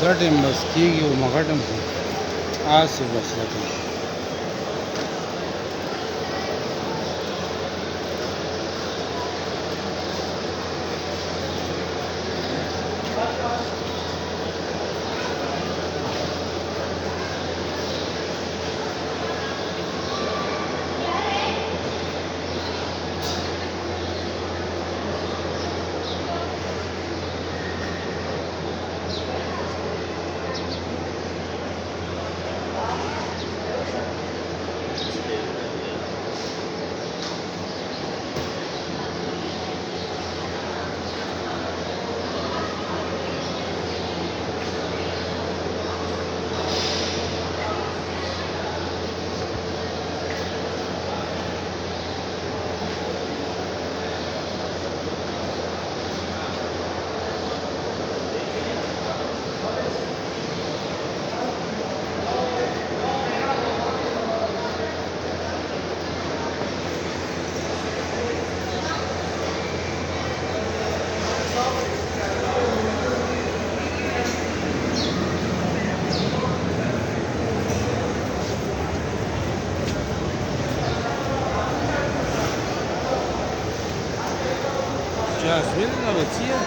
ګټې بس کېږي او مغټم خو هسې بس لکه Già, sveglia la pazzia.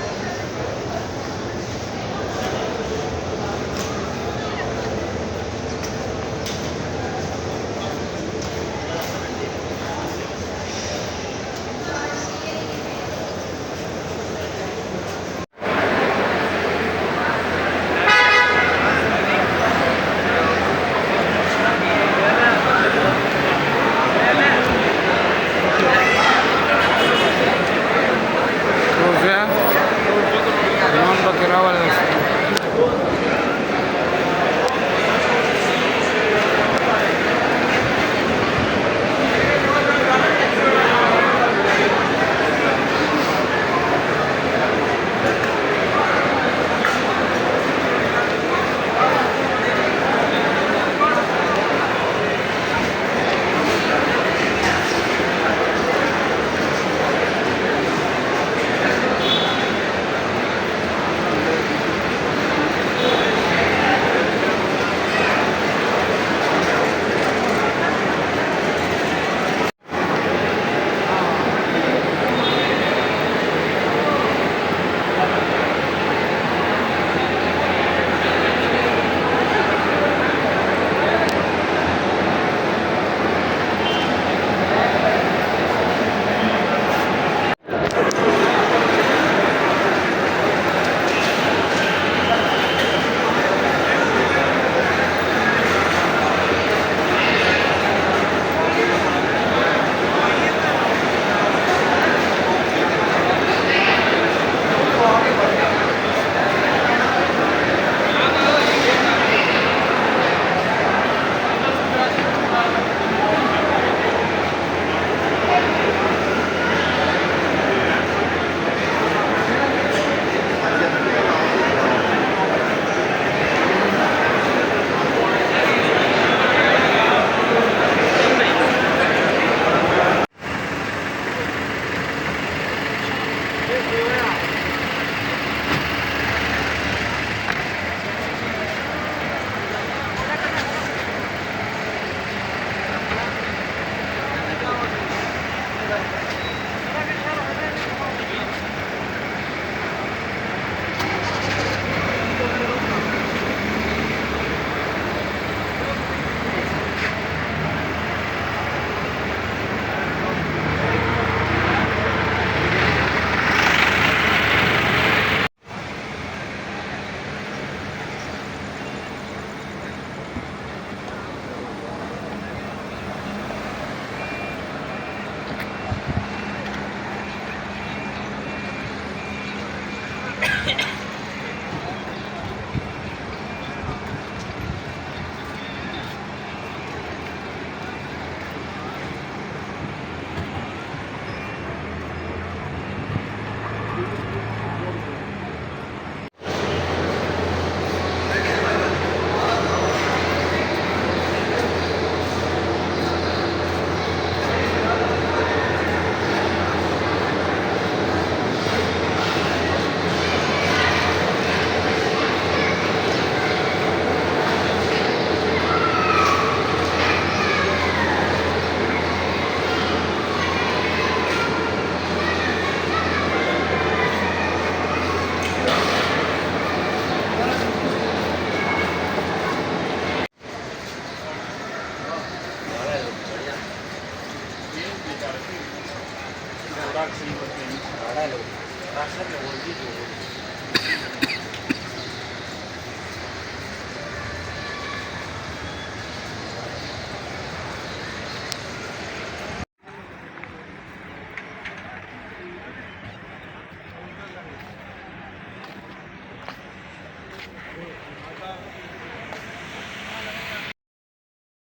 Cos'è?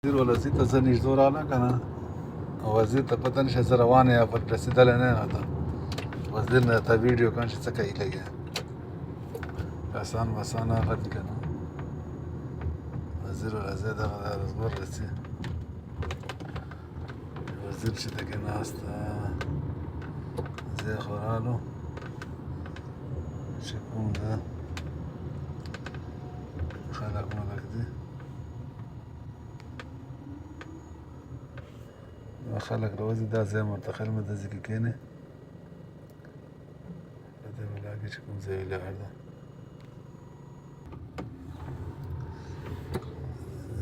وزیر ولسی ته څه نږدې راغله که نه وزیر ته پته نشته څه روان یا پر رسېدلی نه یم ته وزیر نه ته ویډیو کړه چې څه کوي لګیا کسان مسان اخلي که نه وزیر ولسی دغه د ارزګور رسي وزیر چې دکې ناست ځای خو رالو چې کوم ده خلک ملک دي خلک راوځي دا ځای مرتخیل مې داسې کې کښېنې په دې ولاړ کې چې کوم ځای ولاړ ده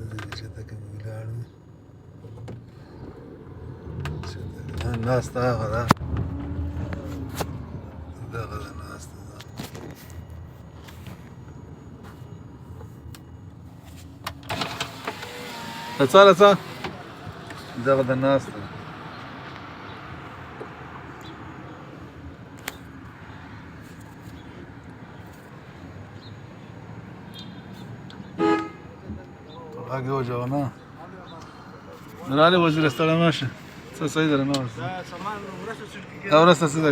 دې چې ته کې مې ولاړ وي چې ناسته هغه ده دغه ده ناسته ده رڅه دغه د ناسته غږ یې وجوه نه رالی وزیر ستړی مه شه څه صحیح ده نه ورسته ورسته څه ده